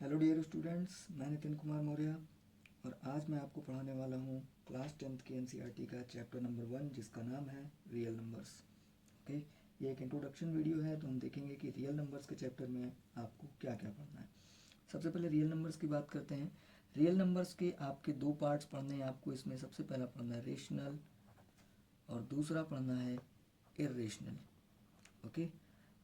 Hello dear students, मैं नितिन कुमार मौर्य और आज मैं आपको पढ़ाने वाला हूँ क्लास 10th की एनसीईआरटी का चैप्टर नंबर 1 जिसका नाम है रियल नंबर्स। ओके, ये एक इंट्रोडक्शन वीडियो है तो हम देखेंगे कि रियल नंबर्स के चैप्टर में आपको क्या क्या पढ़ना है। सबसे पहले रियल नंबर्स की बात करते हैं। रियल नंबर्स के आपके दो पार्ट्स पढ़ने हैं आपको। इसमें सबसे पहला पढ़ना है रेशनल और दूसरा पढ़ना है इर्रेशनल। ओके,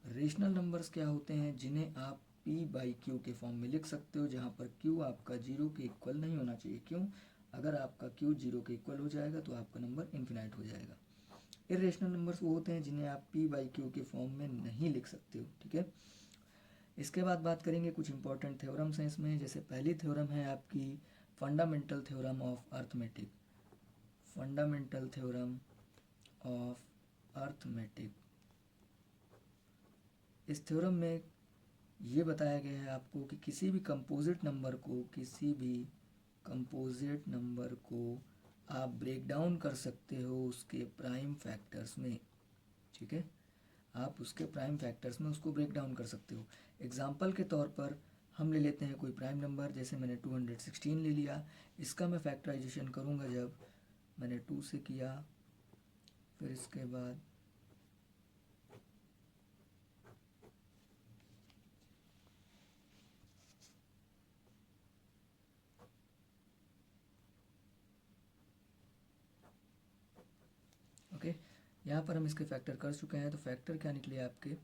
रेशनल नंबर्स क्या होते हैं, जिन्हें आप p/q के फॉर्म में लिख सकते हो, जहाँ पर q आपका जीरो के इक्वल नहीं होना चाहिए। क्यों? अगर आपका q जीरो के इक्वल हो जाएगा तो आपका नंबर इन्फिनाइट हो जाएगा। इर्रेशनल नंबर्स वो होते हैं जिन्हें आप p/q के फॉर्म में नहीं लिख सकते हो। ठीक है, इसके बाद बात करेंगे कुछ इंपॉर्टेंट थ्योरम्स हैं इसमें। जैसे पहली थ्योरम है आपकी fundamental theorem of arithmetic. Fundamental theorem of arithmetic. इस थ्योरम में ये बताया गया है आपको कि किसी भी कंपोजिट नंबर को आप ब्रेक डाउन कर सकते हो उसके प्राइम फैक्टर्स में। ठीक है, आप उसके प्राइम फैक्टर्स में उसको ब्रेक डाउन कर सकते हो। एग्जाम्पल के तौर पर हम ले लेते हैं कोई प्राइम नंबर, जैसे मैंने 216 ले लिया। इसका मैं फैक्टराइजेशन करूँगा, जब मैंने 2 से किया, फिर इसके बाद ओके, यहाँ पर हम इसके फैक्टर कर चुके हैं। तो फैक्टर क्या निकले आपके,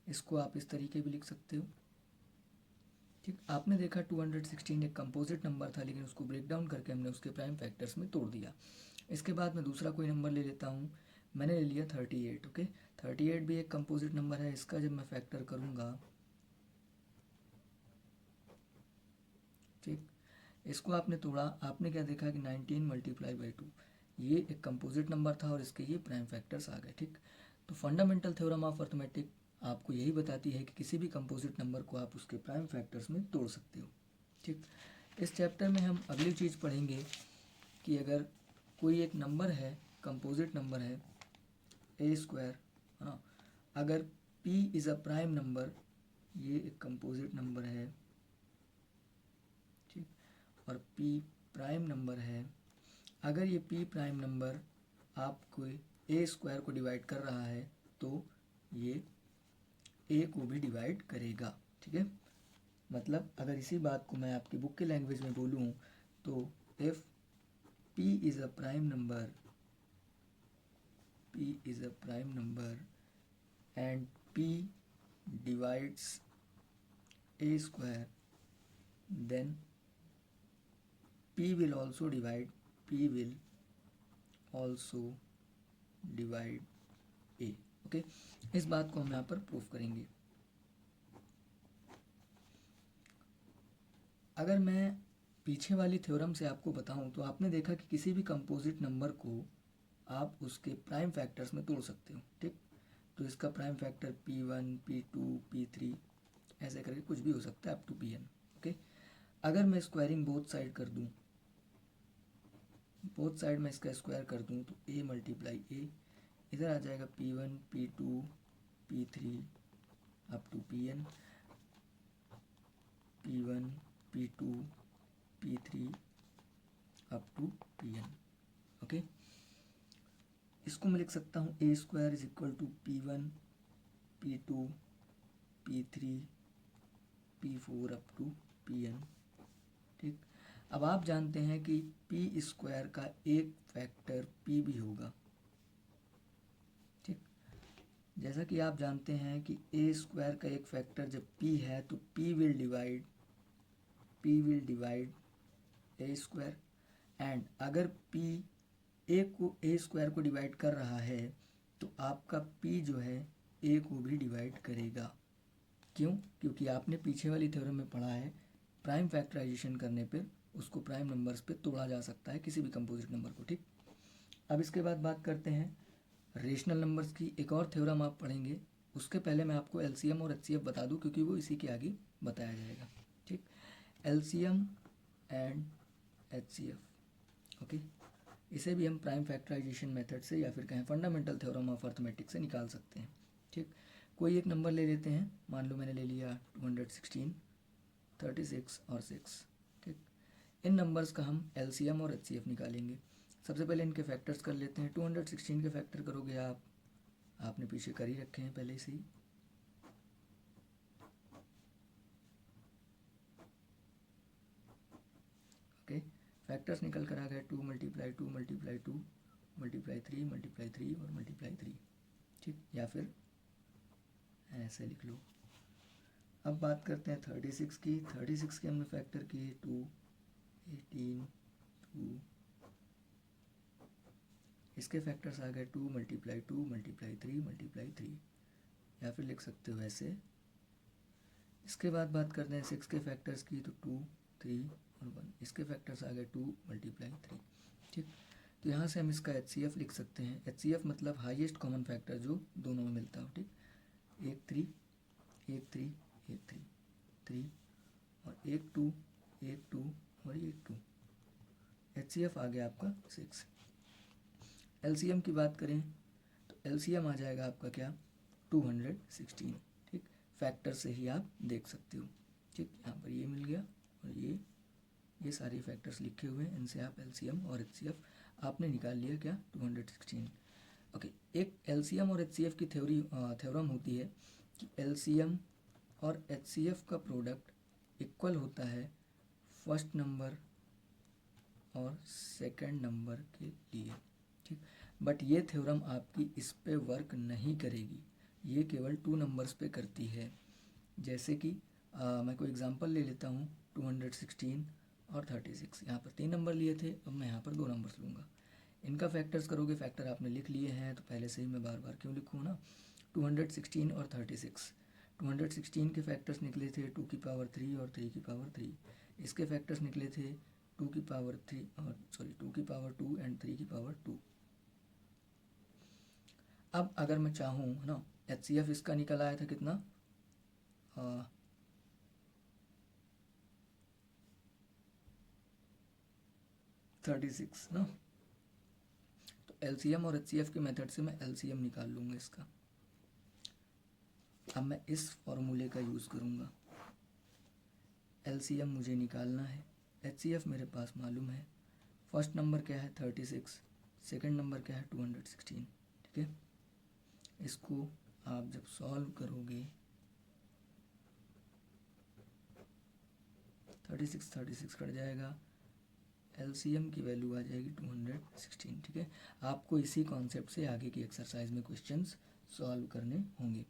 इसको आप इस तरीके भी लिख सकते हो। ठीक, आपने देखा 216 एक कंपोजिट नंबर था, लेकिन उसको ब्रेक डाउन करके हमने उसके प्राइम फैक्टर्स में तोड़ दिया। इसके बाद मैं दूसरा कोई नंबर ले लेता हूँ। मैंने ले लिया 38। ओके, 38 भी एक कंपोजिट नंबर है। इसका जब मैं फैक्टर करूँगा, ठीक, इसको आपने तोड़ा, आपने क्या देखा कि 19 मल्टीप्लाई बाई 2, ये एक कंपोजिट नंबर था और इसके ये प्राइम फैक्टर्स आ गए। ठीक, तो फंडामेंटल थ्योरम ऑफ अर्थमेटिक आपको यही बताती है कि किसी भी कंपोजिट नंबर को आप उसके प्राइम फैक्टर्स में तोड़ सकते हो। ठीक, इस चैप्टर में हम अगली चीज़ पढ़ेंगे कि अगर कोई एक नंबर है, कंपोजिट नंबर है a², हाँ, अगर p is a prime number, ये एक कंपोजिट नंबर है, ठीक, और p प्राइम नंबर है, अगर ये p प्राइम नंबर आपको a² को डिवाइड कर रहा है तो ये a को भी डिवाइड करेगा। ठीक है, मतलब अगर इसी बात को मैं आपकी बुक के लैंग्वेज में बोलूँ तो if p is a prime number, p is a prime number and p divides a², then p will also divide a। Okay, इस बात को हम यहाँ पर प्रूफ करेंगे। अगर मैं पीछे वाली थ्योरम से आपको बताऊं तो आपने देखा कि किसी भी कंपोजिट नंबर को आप उसके प्राइम फैक्टर्स में तोड़ सकते हो। ठीक, तो इसका prime factor p1, p2, p3 ऐसे करके कुछ भी हो सकता है अप टू pn। ओके, अगर मैं स्क्वायरिंग बोथ साइड कर दूं, बोथ साइड में इसका स्क्वायर कर दूं तो a मल्टीप्लाई a, इधर आ जाएगा p1, p2, p3 up to pn, p1, p2, p3 up to pn। Okay, इसको मैं लिख सकता हूँ a² is equal to p1, p2, p3, p4 up to pn। ठीक, अब आप जानते हैं कि p² का एक फैक्टर p भी होगा। ठीक, जैसा कि आप जानते हैं कि a² का एक फैक्टर जब p है तो p will divide a², and अगर p a² को डिवाइड कर रहा है तो आपका p जो है a को भी डिवाइड करेगा। क्यों? क्योंकि आपने पीछे वाली थ्योरम में पढ़ा है प्राइम फैक्टराइजेशन करने पर उसको प्राइम नंबर्स पे तोड़ा जा सकता है, किसी भी कंपोजिट नंबर को। ठीक, अब इसके बाद बात करते हैं रेशनल नंबर्स की। एक और थ्योरम आप पढ़ेंगे, उसके पहले मैं आपको एलसीएम और एचसीएफ बता दूं क्योंकि वो इसी के आगे बताया जाएगा। ठीक, एलसीएम एंड एचसीएफ। ओके, इसे भी हम प्राइम फैक्टराइजेशन मेथड से या फिर कहें फंडामेंटल थ्योरम ऑफ अर्थमेटिक से निकाल सकते हैं। ठीक, कोई एक नंबर ले लेते हैं, मान लो मैंने ले लिया 216, 36 और 6, ठीक। इन नंबर्स का हम एलसीएम और एचसीएफ निकालेंगे। सबसे पहले इनके फैक्टर्स कर लेते हैं। 216 के फैक्टर करोगे आप, आपने पीछे कर ही रखे हैं पहले से ही। ओके, फैक्टर्स निकल कर आ गए 2 × 2 × 2 × 3 × 3 और × 3, ठीक। या फिर ऐसे लिख लो। अब बात करते हैं 36 की। 36 के हमने फैक्टर किए 2, 18, 2, इसके फैक्टर्स आ गए 2 × 2 × 3 × 3, या फिर लिख सकते हो ऐसे। इसके बाद बात करते हैं 6 के फैक्टर्स की, तो 2, 3 और 1, इसके फैक्टर्स आ गए 2 × 3, ठीक। तो यहाँ से हम इसका HCF लिख सकते हैं। HCF मतलब हाईएस्ट कॉमन फैक्टर जो दोनों में मिलता हो, ठीक। 1 3 1 3 1 3 3 और 1 2 1 2 और 1 2, HCF आ गया आपका 6। LCM की बात करें तो LCM आ जाएगा आपका क्या, 216, ठीक। फैक्टर से ही आप देख सकते हो, ठीक। यहाँ पर ये मिल गया और ये सारे फैक्टर्स लिखे हुए हैं, इनसे आप LCM और HCF आपने निकाल लिया क्या, 216। ओके, एक LCM और HCF की थ्योरम होती है कि LCM और HCF का प्रोडक्ट इक्वल होता है फर्स्ट नंबर और सेकंड नंबर के लिए, ठीक। बट ये थ्योरम आपकी इस पे वर्क नहीं करेगी, ये केवल 2 नंबर्स पे करती है। जैसे कि मैं कोई एग्जांपल ले लेता हूँ, 216 और 36, यहाँ पर 3 नंबर लिए थे, अब मैं यहाँ पर 2 नंबर्स लूँगा। इनका फैक्टर्स करोगे, फैक्टर आपने लिख लिए हैं तो पहले से ही मैं बार बार क्यों लिखूँ ना। 216 और 36, 216 के फैक्टर्स निकले थे 2 की पावर 3 और 3 की पावर 3, इसके फैक्टर्स निकले थे 2 की पावर 3 और 2 की पावर 2 एंड 3 की पावर 2। अब अगर मैं चाहूँ ना, HCF इसका निकल आया था कितना, 36 ना। तो LCM और HCF के मेथड से मैं LCM निकाल लूँगा इसका। अब मैं इस फॉर्मूले का यूज़ करूँगा। LCM मुझे निकालना है, HCF मेरे पास मालूम है। फर्स्ट नंबर क्या है 36, सेकंड नंबर क्या है 216, ठीक है। इसको आप जब सॉल्व करोगे 36 कट जाएगा, LCM की वैल्यू आ जाएगी 216, ठीक है। आपको इसी कॉन्सेप्ट से आगे की एक्सरसाइज में क्वेश्चंस सॉल्व करने होंगे।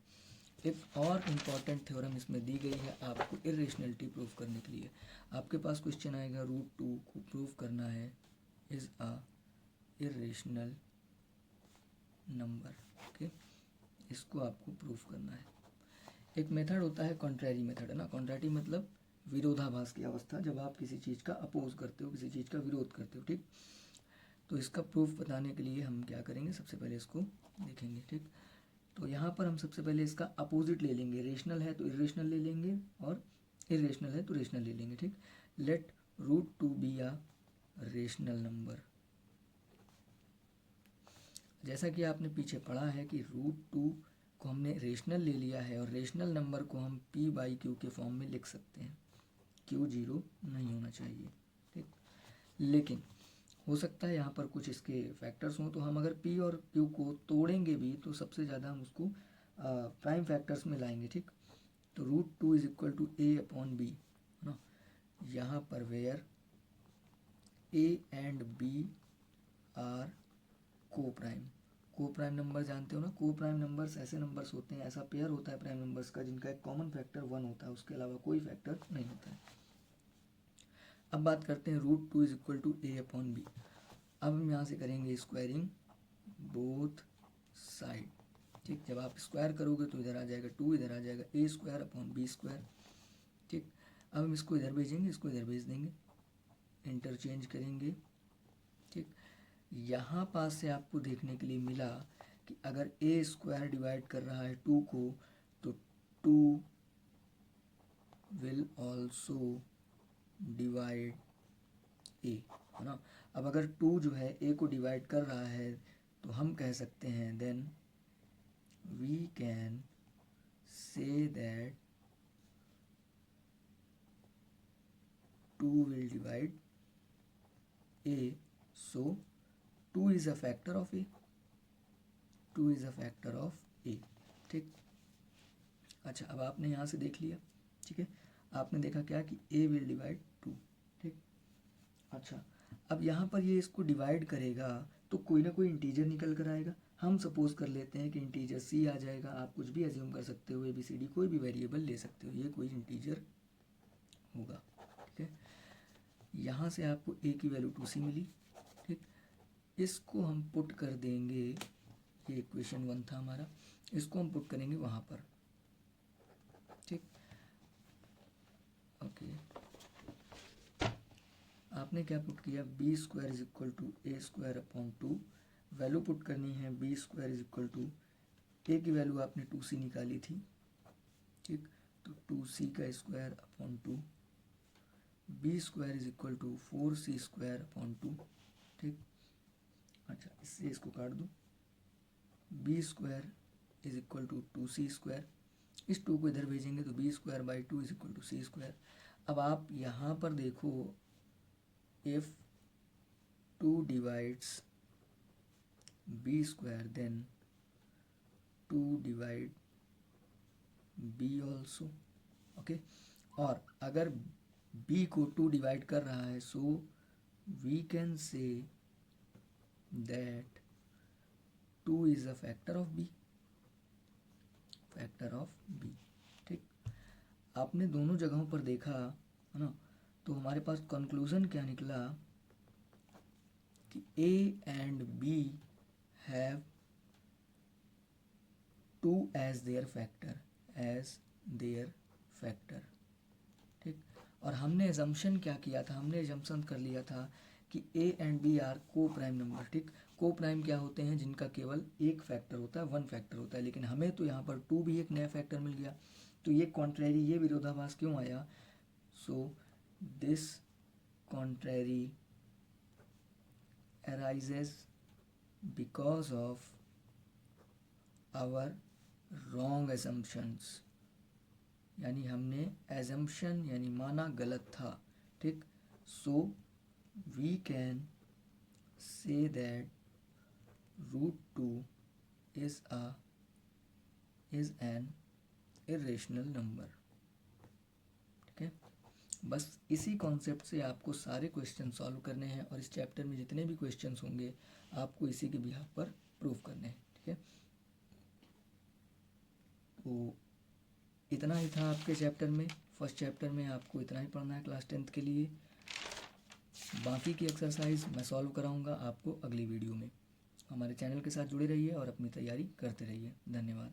एक और इम्पॉर्टेंट थ्योरम इसमें दी गई है आपको इरेशनलिटी प्रूफ करने के लिए। आपके पास क्वेश्चन आएगा √2 को प्रूफ करना है is a irrational number, okay. इसको आपको प्रूफ करना है। एक मेथड होता है कॉन्ट्रैरी मेथड, है ना। कॉन्ट्रैरी मतलब विरोधाभास की अवस्था, जब आप किसी चीज़ का अपोज करते हो, किसी चीज़ का विरोध करते हो, ठीक। तो इसका प्रूफ बताने के लिए हम क्या करेंगे, सबसे पहले इसको देखेंगे, ठीक। तो यहाँ पर हम सबसे पहले इसका अपोजिट ले लेंगे। रेशनल है तो इरेशनल ले लेंगे और इरेशनल है तो रेशनल ले लेंगे, ठीक। Let √2 be a rational number. जैसा कि आपने पीछे पढ़ा है कि √2 को हमने रेशनल ले लिया है और रेशनल नंबर को हम P/Q के फॉर्म में लिख सकते हैं। Q 0 नहीं होना चाहिए, ठीक। लेकिन हो सकता है यहाँ पर कुछ इसके फैक्टर्स हों, तो हम अगर P और Q को तोड़ेंगे भी तो सबसे ज़्यादा हम उसको प्राइम फैक्टर्स में लाएंगे, ठीक। तो √2 = A/B, है ना। यहाँ पर where A and B are coprime number जानते हो ना। को प्राइम नंबर्स ऐसे नंबर्स होते हैं, ऐसा पेयर होता है प्राइम नंबर्स का जिनका एक कॉमन फैक्टर 1 होता है, उसके अलावा कोई फैक्टर नहीं होता है। अब बात करते हैं √2 = A/B। अब हम यहाँ से करेंगे स्क्वायरिंग बोथ साइड, ठीक। जब आप स्क्वायर करोगे तो इधर आ जाएगा 2, इधर आ जाएगा A²/B², ठीक। अब हम इसको इधर भेजेंगे, इसको इधर भेज देंगे, इंटरचेंज करेंगे, ठीक। यहाँ पास से आपको देखने के लिए मिला कि अगर A² डिवाइड कर रहा है 2 को तो 2 विल ऑल्सो डिवाइड A, है ना। अब अगर 2 जो है A को डिवाइड कर रहा है तो हम कह सकते हैं then we can say that 2 will divide a, so 2 is a factor of a, 2 is a factor of a। ठीक, अच्छा अब आपने यहाँ से देख लिया, ठीक है, आपने देखा क्या कि a will divide 2। ठीक, अच्छा अब यहाँ पर ये इसको डिवाइड करेगा तो कोई ना कोई इंटीजर निकल कर आएगा। हम सपोज कर लेते हैं कि इंटीजर c आ जाएगा। आप कुछ भी एज्यूम कर सकते हो, ABCD कोई भी वेरिएबल ले सकते हो, ये कोई इंटीजर होगा। ठीक है, यहाँ से आपको a की वैल्यू 2c मिली। ठीक, इसको हम पुट कर देंगे, ये इक्वेशन 1 था हमारा, इसको हम पुट करेंगे वहाँ पर। ठीक, ओके, आपने क्या पुट किया, B square is equal to A square upon 2, value put करनी है B square is equal to A की वैल्यू आपने 2c निकाली थी। ठीक, तो 2c का square upon 2, b square is equal to 4c square upon 2। ठीक, अच्छा इससे इसको काट दो, b square is equal to 2c square, इस 2 को इधर भेजेंगे तो b square by 2 is equal to c square. अब आप यहाँ पर देखो, if 2 divides b square then 2 divide b also। Okay, और अगर b को 2 डिवाइड कर रहा है so we can say that 2 is a factor of b, factor of b। ठीक, आपने दोनों जगहों पर देखा है ना, तो हमारे पास कंक्लूजन क्या निकला कि A and B have 2 as their factor, as their factor। ठीक, और हमने एजम्पशन क्या किया था, हमने एजम्पशन कर लिया था कि A and B are coprime number. ठीक, को प्राइम क्या होते हैं, जिनका केवल एक फैक्टर होता है, 1 फैक्टर होता है, लेकिन हमें तो यहाँ पर 2 भी एक नया फैक्टर मिल गया, तो ये कॉन्ट्रेरी, ये विरोधाभास क्यों आया, so this contrary arises because of our wrong assumptions, यानी हमने assumption यानी माना गलत था। ठीक, so we can say that √2 is an irrational number। ठीक है, बस इसी कॉन्सेप्ट से आपको सारे क्वेश्चन सॉल्व करने हैं, और इस चैप्टर में जितने भी क्वेश्चंस होंगे आपको इसी के बिहाफ पर प्रूव करने हैं। ठीक है, तो इतना ही था आपके चैप्टर में, फर्स्ट चैप्टर में आपको इतना ही पढ़ना है क्लास 10th के लिए। बाकी की एक्सरसाइज मैं सॉल्व कराऊंगा आपको अगली वीडियो में। हमारे चैनल के साथ जुड़े रहिए और अपनी तैयारी करते रहिए। धन्यवाद।